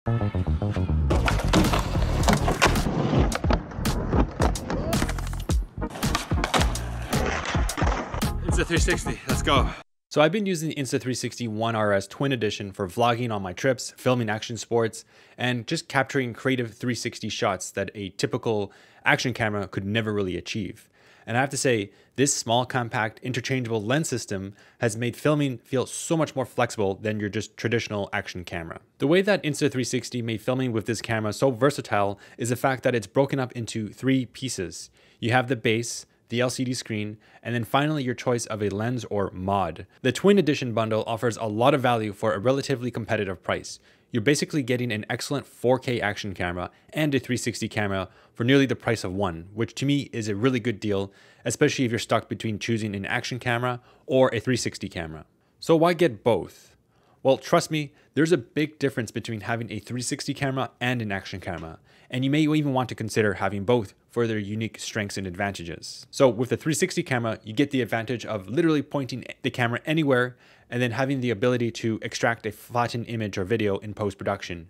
Insta360, let's go. So I've been using the Insta360 OneRS Twin Edition for vlogging on my trips, filming action sports, and just capturing creative 360 shots that a typical action camera could never really achieve. And I have to say, this small, compact, interchangeable lens system has made filming feel so much more flexible than your just traditional action camera. The way that Insta360 made filming with this camera so versatile is the fact that it's broken up into 3 pieces. You have the base, the LCD screen, and then finally your choice of a lens or mod. The Twin Edition bundle offers a lot of value for a relatively competitive price. You're basically getting an excellent 4K action camera and a 360 camera for nearly the price of one, which to me is a really good deal, especially if you're stuck between choosing an action camera or a 360 camera. So why get both? Well, trust me, there's a big difference between having a 360 camera and an action camera, and you may even want to consider having both for their unique strengths and advantages. So with the 360 camera, you get the advantage of literally pointing the camera anywhere and then having the ability to extract a flattened image or video in post-production.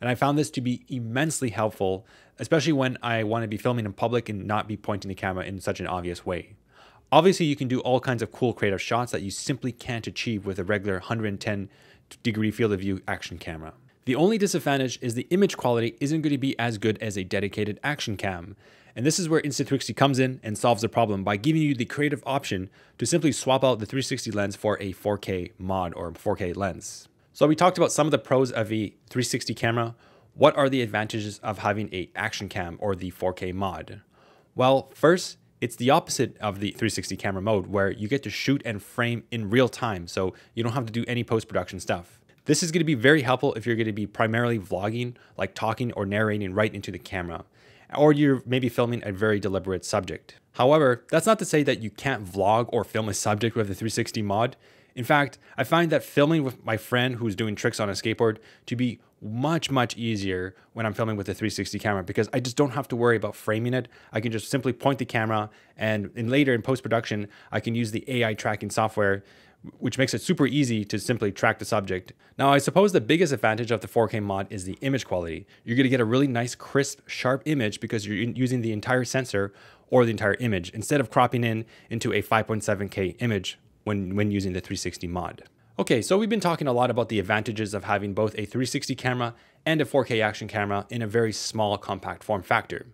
And I found this to be immensely helpful, especially when I want to be filming in public and not be pointing the camera in such an obvious way. Obviously, you can do all kinds of cool creative shots that you simply can't achieve with a regular 110-degree field of view action camera. The only disadvantage is the image quality isn't going to be as good as a dedicated action cam. And this is where Insta360 comes in and solves the problem by giving you the creative option to simply swap out the 360 lens for a 4K mod or 4K lens. So we talked about some of the pros of a 360 camera. What are the advantages of having an action cam or the 4K mod? Well, first, it's the opposite of the 360 camera mode where you get to shoot and frame in real time, so you don't have to do any post-production stuff. This is going to be very helpful if you're going to be primarily vlogging, like talking or narrating right into the camera, or you're maybe filming a very deliberate subject. However, that's not to say that you can't vlog or film a subject with a 360 mod. In fact, I find that filming with my friend who's doing tricks on a skateboard to be much easier when I'm filming with a 360 camera because I just don't have to worry about framing it. I can just simply point the camera and later in post-production, I can use the AI tracking software, which makes it super easy to simply track the subject. Now, I suppose the biggest advantage of the 4K mod is the image quality. You're gonna get a really nice, crisp, sharp image because you're using the entire sensor or the entire image instead of cropping into a 5.7K image when using the 360 mod. Okay, so we've been talking a lot about the advantages of having both a 360 camera and a 4K action camera in a very small, compact form factor.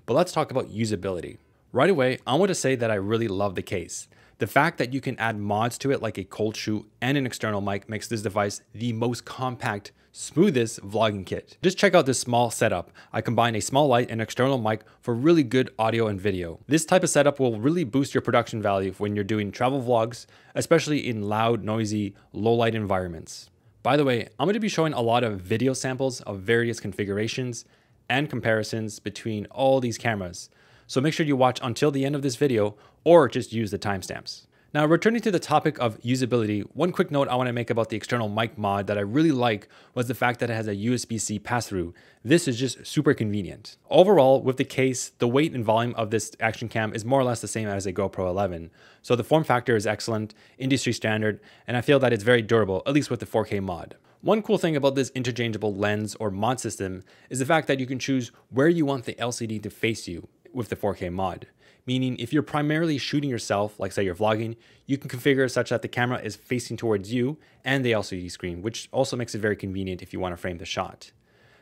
But let's talk about usability. Right away, I want to say that I really love the case. The fact that you can add mods to it like a cold shoe and an external mic makes this device the most compact, smoothest vlogging kit. Just check out this small setup. I combine a small light and external mic for really good audio and video. This type of setup will really boost your production value when you're doing travel vlogs, especially in loud, noisy, low light environments. By the way, I'm going to be showing a lot of video samples of various configurations and comparisons between all these cameras. So make sure you watch until the end of this video or just use the timestamps. Now, returning to the topic of usability, one quick note I want to make about the external mic mod that I really like was the fact that it has a USB-C pass-through. This is just super convenient. Overall, with the case, the weight and volume of this action cam is more or less the same as a GoPro 11. So the form factor is excellent, industry standard, and I feel that it's very durable, at least with the 4K mod. One cool thing about this interchangeable lens or mod system is the fact that you can choose where you want the LCD to face you with the 4K mod. Meaning if you're primarily shooting yourself, like say you're vlogging, you can configure such that the camera is facing towards you and the LCD screen, which also makes it very convenient if you want to frame the shot.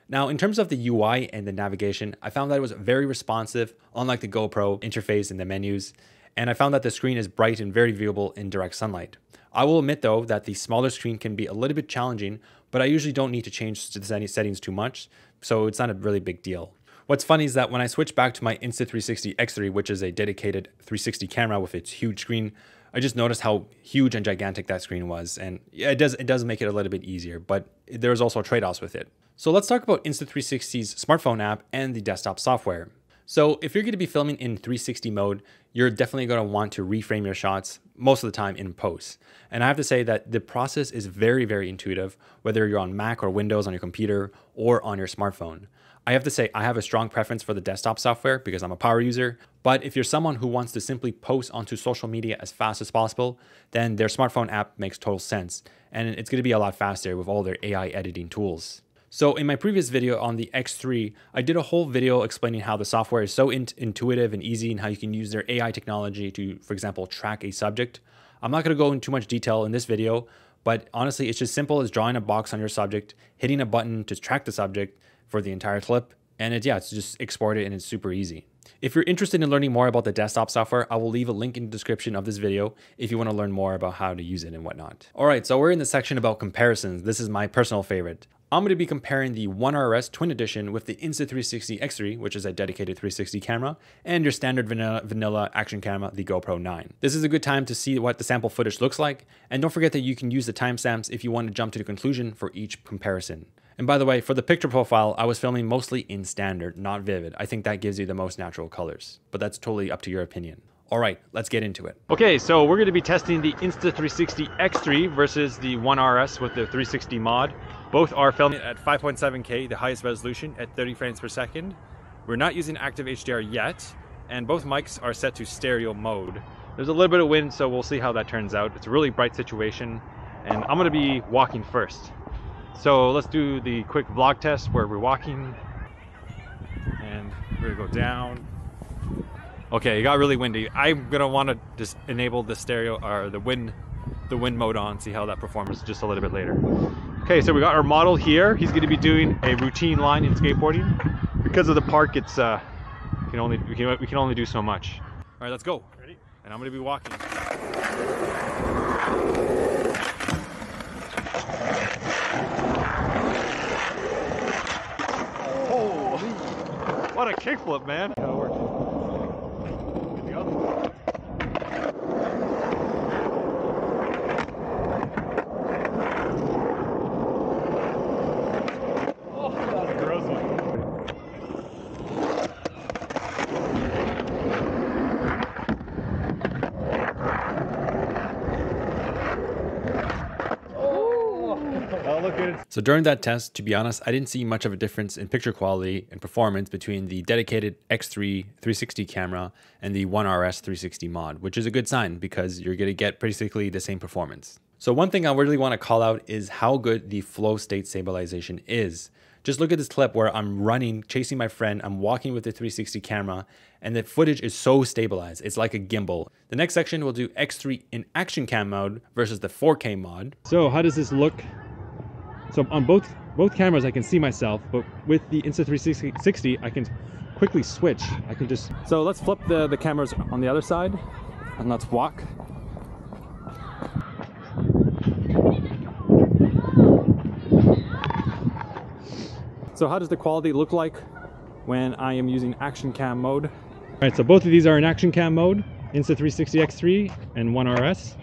Now, in terms of the UI and the navigation, I found that it was very responsive, unlike the GoPro interface and the menus, and I found that the screen is bright and very viewable in direct sunlight. I will admit though that the smaller screen can be a little bit challenging, but I usually don't need to change the settings too much, so it's not a really big deal. What's funny is that when I switched back to my Insta360 X3, which is a dedicated 360 camera with its huge screen, I just noticed how huge and gigantic that screen was. And yeah, it does make it a little bit easier, but there's also trade-offs with it. So let's talk about Insta360's smartphone app and the desktop software. So if you're going to be filming in 360 mode, you're definitely going to want to reframe your shots most of the time in post. And I have to say that the process is very intuitive, whether you're on Mac or Windows on your computer or on your smartphone. I have to say I have a strong preference for the desktop software because I'm a power user, but if you're someone who wants to simply post onto social media as fast as possible, then their smartphone app makes total sense, and it's going to be a lot faster with all their AI editing tools. So in my previous video on the X3, I did a whole video explaining how the software is so intuitive and easy and how you can use their AI technology to, for example, track a subject. I'm not going to go into too much detail in this video, but honestly, it's just simple as drawing a box on your subject, hitting a button to track the subject for the entire clip, and it's just export it and it's super easy. If you're interested in learning more about the desktop software, I will leave a link in the description of this video if you want to learn more about how to use it and whatnot. All right, so we're in the section about comparisons. This is my personal favorite. I'm going to be comparing the OneRS Twin Edition with the Insta360 X3, which is a dedicated 360 camera, and your standard vanilla action camera, the GoPro 9. This is a good time to see what the sample footage looks like, and don't forget that you can use the timestamps if you want to jump to the conclusion for each comparison. And by the way, for the picture profile, I was filming mostly in standard, not vivid. I think that gives you the most natural colors, but that's totally up to your opinion. All right, let's get into it. Okay, so we're going to be testing the Insta360 X3 versus the OneRS with the 360 mod. Both are filming at 5.7K, the highest resolution at 30 frames per second. We're not using active HDR yet, and both mics are set to stereo mode. There's a little bit of wind, so we'll see how that turns out. It's a really bright situation, and I'm going to be walking first. So let's do the quick vlog test where we're walking, and we're going to go down. Okay, it got really windy. I'm gonna want to just enable the stereo or the wind mode on, see how that performs just a little bit later. Okay, so we got our model here. He's gonna be doing a routine line in skateboarding. Because of the park, it's we can only do so much. All right, let's go. Ready? And I'm gonna be walking. Oh, what a kickflip, man! How it works. So during that test, to be honest, I didn't see much of a difference in picture quality and performance between the dedicated X3 360 camera and the OneRS 360 mod, which is a good sign because you're going to get basically the same performance. So one thing I really want to call out is how good the flow state stabilization is. Just look at this clip where I'm running, chasing my friend, I'm walking with the 360 camera, and the footage is so stabilized. It's like a gimbal. The next section we'll do X3 in action cam mode versus the 4K mod. So how does this look? So on both cameras I can see myself, but with the Insta360 I can quickly switch. I can just... So let's flip the cameras on the other side and let's walk. So how does the quality look like when I am using action cam mode? All right, so both of these are in action cam mode, Insta360 X3 and OneRS.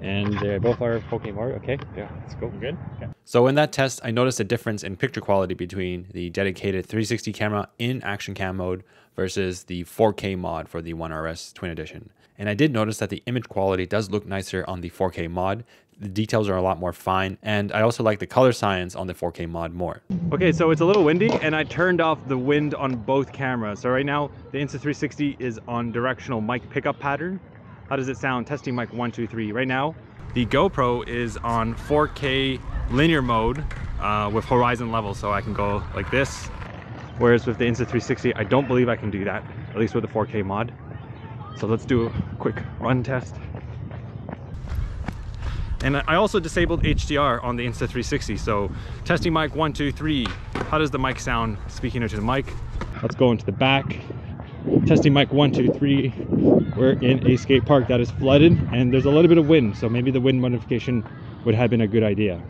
And they both are 4K mode. Okay, yeah, let's go. Good. Okay. So in that test, I noticed a difference in picture quality between the dedicated 360 camera in action cam mode versus the 4K mod for the OneRS Twin Edition. And I did notice that the image quality does look nicer on the 4K mod. The details are a lot more fine, and I also like the color science on the 4K mod more. Okay, so it's a little windy, and I turned off the wind on both cameras. So right now, the Insta360 is on directional mic pickup pattern. How does it sound? Testing mic 1, 2, 3. Right now, the GoPro is on 4K linear mode with horizon level, so I can go like this. Whereas with the Insta360, I don't believe I can do that, at least with the 4K mod. So let's do a quick run test. And I also disabled HDR on the Insta360, so testing mic 1, 2, 3. How does the mic sound speaking into the mic? Let's go into the back. Testing mic 1, 2, 3. We're in a skate park that is flooded and there's a little bit of wind, so maybe the wind modification would have been a good idea.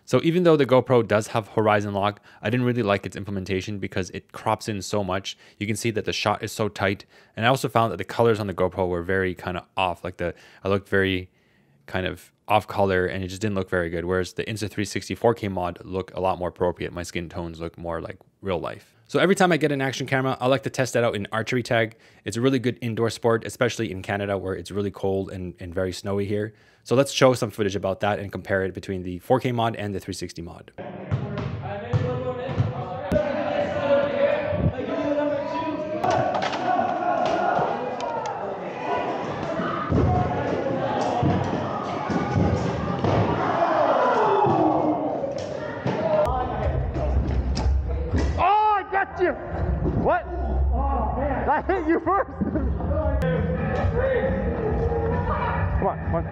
So even though the GoPro does have horizon lock, I didn't really like its implementation because it crops in so much. You can see that the shot is so tight, and I also found that the colors on the GoPro were very kind of off. Like I looked very kind of off color and it just didn't look very good. Whereas the Insta360 4K mod looked a lot more appropriate. My skin tones look more like real life. So every time I get an action camera, I like to test that out in Archery Tag. It's a really good indoor sport, especially in Canada where it's really cold and very snowy here. So let's show some footage about that and compare it between the 4K mod and the 360 mod. got you. What? Oh, man. I hit you first. Come on, come on.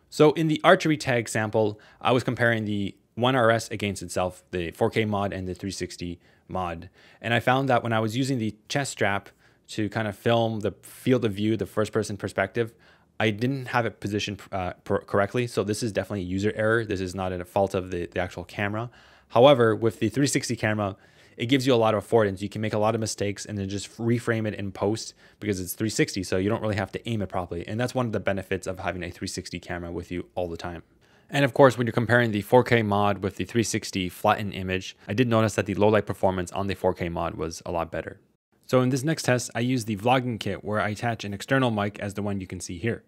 So in the Archery Tag sample, I was comparing the OneRS against itself, the 4K mod and the 360 mod. And I found that when I was using the chest strap to kind of film the field of view, the first person perspective, I didn't have it positioned correctly. So this is definitely user error. This is not a fault of the actual camera. However, with the 360 camera, it gives you a lot of affordance. You can make a lot of mistakes and then just reframe it in post because it's 360, so you don't really have to aim it properly. And that's one of the benefits of having a 360 camera with you all the time. And of course, when you're comparing the 4K mod with the 360 flattened image, I did notice that the low light performance on the 4K mod was a lot better. So in this next test, I used the vlogging kit where I attach an external mic as the one you can see here.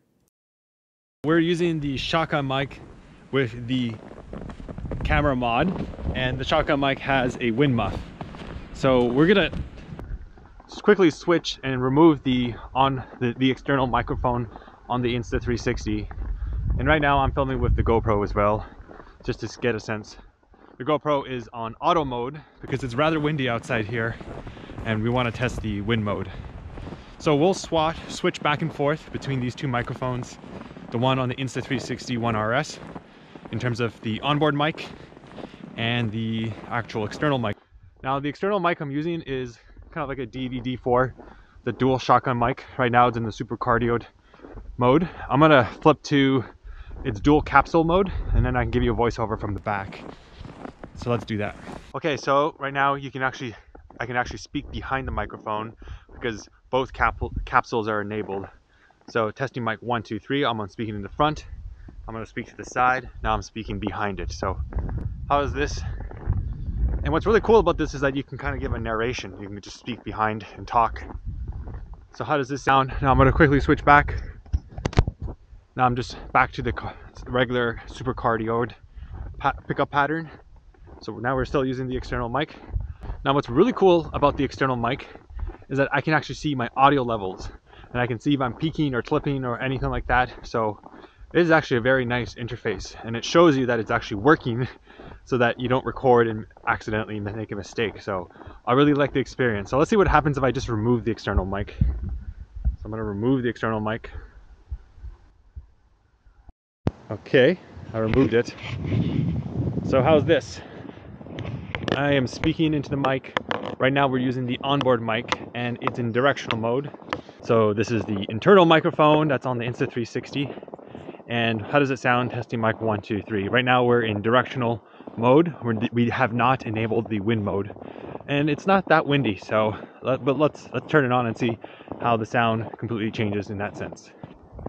We're using the shotgun mic with the camera mod, and the shotgun mic has a wind muff. So we're gonna just quickly switch and remove the external microphone on the Insta360. And right now I'm filming with the GoPro as well, just to get a sense. The GoPro is on auto mode because it's rather windy outside here and we want to test the wind mode. So we'll switch back and forth between these two microphones, the one on the Insta360 OneRS in terms of the onboard mic and the actual external mic. Now the external mic I'm using is kind of like a DVD4, the dual shotgun mic. Right now it's in the super cardioed mode. I'm gonna flip to its dual capsule mode and then I can give you a voiceover from the back. So let's do that. Okay, so right now I can actually speak behind the microphone because both capsules are enabled. So testing mic 1, 2, 3, I'm speaking in the front. I'm gonna speak to the side. Now I'm speaking behind it. So how is this? And what's really cool about this is that you can kind of give a narration. You can just speak behind and talk. So how does this sound? Now I'm gonna quickly switch back. Now I'm just back to the regular super cardioed pickup pattern. So now we're still using the external mic. Now what's really cool about the external mic is that I can actually see my audio levels and I can see if I'm peaking or clipping or anything like that. So it is actually a very nice interface and it shows you that it's actually working so that you don't record and accidentally make a mistake. So I really like the experience. So let's see what happens if I just remove the external mic. So I'm gonna remove the external mic. Okay, I removed it. So how's this? I am speaking into the mic. Right now we're using the onboard mic and it's in directional mode. So this is the internal microphone that's on the Insta360. And how does it sound? Testing mic 1, 2, 3. Right now we're in directional mode. We have not enabled the wind mode. And it's not that windy, so but let's turn it on and see how the sound completely changes in that sense.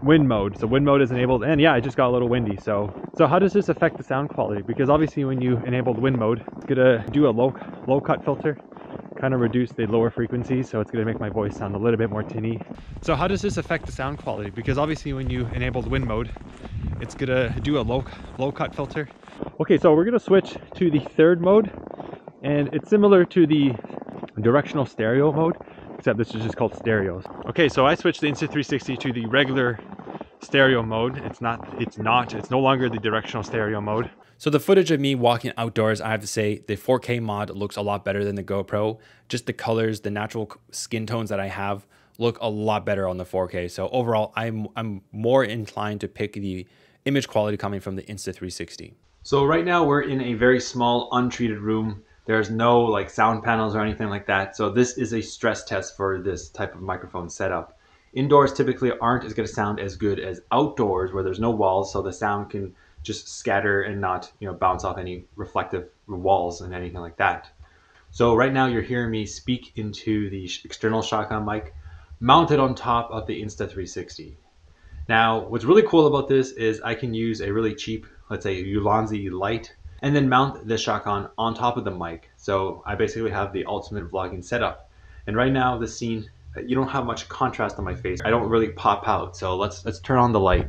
Wind mode. So wind mode is enabled, and yeah, it just got a little windy. So how does this affect the sound quality? Because obviously when you enable the wind mode, it's gonna do a low cut filter, kind of reduce the lower frequencies, so it's gonna make my voice sound a little bit more tinny. So how does this affect the sound quality? Because obviously when you enable the wind mode, it's gonna do a low cut filter. Okay, so we're gonna switch to the third mode, and it's similar to the directional stereo mode, except this is just called stereos. Okay, so I switched the Insta360 to the regular stereo mode. It's no longer the directional stereo mode. So the footage of me walking outdoors, I have to say the 4K mod looks a lot better than the GoPro. Just the colors, the natural skin tones that I have look a lot better on the 4K. So overall, I'm more inclined to pick the image quality coming from the Insta360. So right now we're in a very small untreated room. There's no like sound panels or anything like that. So this is a stress test for this type of microphone setup. Indoors typically aren't going to sound as good as outdoors where there's no walls, so the sound can just scatter and not, bounce off any reflective walls and anything like that. So right now you're hearing me speak into the external shotgun mic mounted on top of the Insta360. Now, what's really cool about this is I can use a really cheap, let's say Ulanzi light, and then mount the shotgun on top of the mic. So I basically have the ultimate vlogging setup. And right now the scene, you don't have much contrast on my face. I don't really pop out. So let's turn on the light.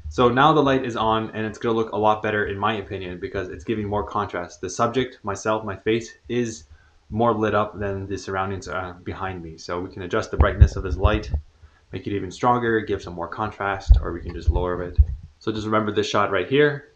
So now the light is on and it's gonna look a lot better in my opinion because it's giving more contrast. The subject, myself, my face is more lit up than the surroundings behind me. So we can adjust the brightness of this light, make it even stronger, give some more contrast, or we can just lower it. So just remember this shot right here,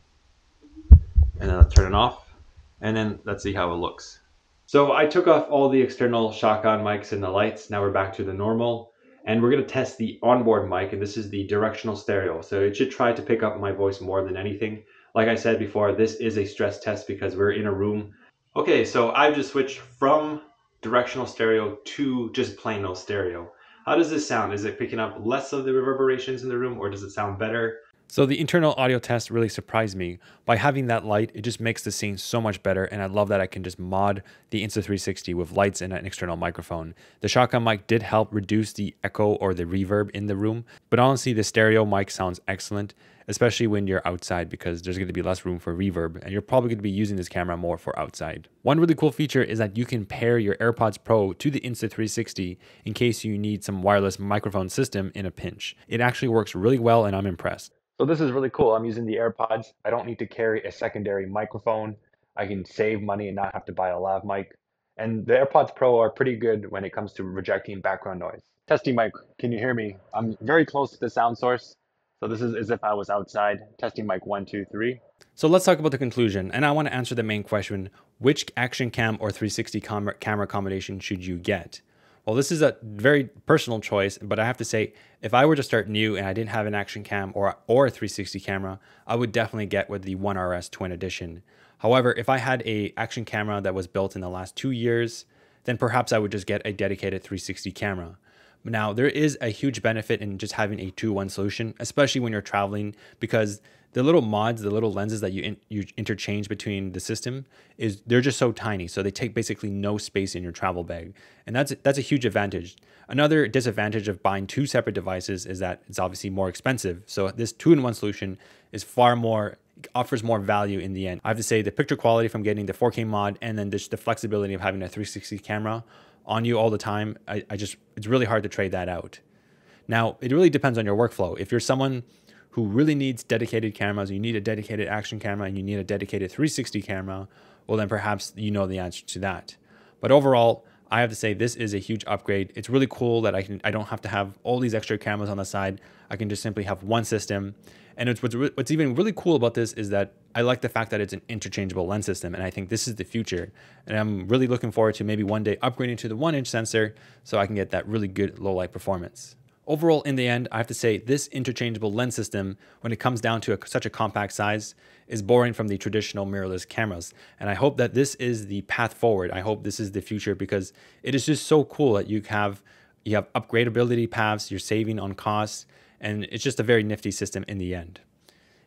and then let's turn it off, and then let's see how it looks. So I took off all the external shotgun mics and the lights. Now we're back to the normal, and we're gonna test the onboard mic, and this is the directional stereo. So it should try to pick up my voice more than anything. Like I said before, this is a stress test because we're in a room. Okay, so I've just switched from directional stereo to just plain old stereo. How does this sound? Is it picking up less of the reverberations in the room, or does it sound better? So the internal audio test really surprised me. By having that light, it just makes the scene so much better, and I love that I can just mod the Insta360 with lights and an external microphone. The shotgun mic did help reduce the echo or the reverb in the room, but honestly the stereo mic sounds excellent, especially when you're outside because there's going to be less room for reverb, and you're probably going to be using this camera more for outside. One really cool feature is that you can pair your AirPods Pro to the Insta360 in case you need some wireless microphone system in a pinch. It actually works really well, and I'm impressed. So this is really cool. I'm using the AirPods. I don't need to carry a secondary microphone. I can save money and not have to buy a lav mic. And the AirPods Pro are pretty good when it comes to rejecting background noise. Testing mic, can you hear me? I'm very close to the sound source. So this is as if I was outside. Testing mic 1, 2, 3. So let's talk about the conclusion. And I want to answer the main question, which action cam or 360 camera combination should you get? Well, this is a very personal choice, but I have to say, if I were to start new and I didn't have an action cam or a 360 camera, I would definitely get with the OneRS Twin Edition. However, if I had a action camera that was built in the last 2 years, then perhaps I would just get a dedicated 360 camera. Now, there is a huge benefit in just having a 2-1 solution, especially when you're traveling, because the little mods, the little lenses that you interchange between the system, they're just so tiny. So they take basically no space in your travel bag. And that's a huge advantage. Another disadvantage of buying 2 separate devices is that it's obviously more expensive. So this 2-in-1 solution is offers more value in the end. I have to say the picture quality from getting the 4K mod and then just the flexibility of having a 360 camera on you all the time, it's really hard to trade that out. Now, it really depends on your workflow. If you're someone who really needs dedicated cameras, you need a dedicated action camera and you need a dedicated 360 camera, well then perhaps you know the answer to that. But overall, I have to say this is a huge upgrade. It's really cool that I don't have to have all these extra cameras on the side. I can just simply have one system. And what's even really cool about this is that I like the fact that it's an interchangeable lens system, and I think this is the future. And I'm really looking forward to maybe one day upgrading to the 1-inch sensor so I can get that really good low light performance. Overall, in the end, I have to say this interchangeable lens system, when it comes down to such a compact size, is borrowing from the traditional mirrorless cameras. And I hope that this is the path forward. I hope this is the future because it is just so cool that you have upgradability paths, you're saving on costs, and it's just a very nifty system in the end.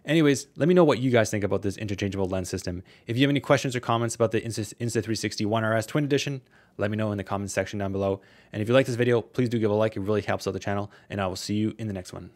Anyways, let me know what you guys think about this interchangeable lens system. If you have any questions or comments about the Insta360 OneRS Twin Edition, let me know in the comments section down below. And if you like this video, please do give a like. It really helps out the channel, and I will see you in the next one.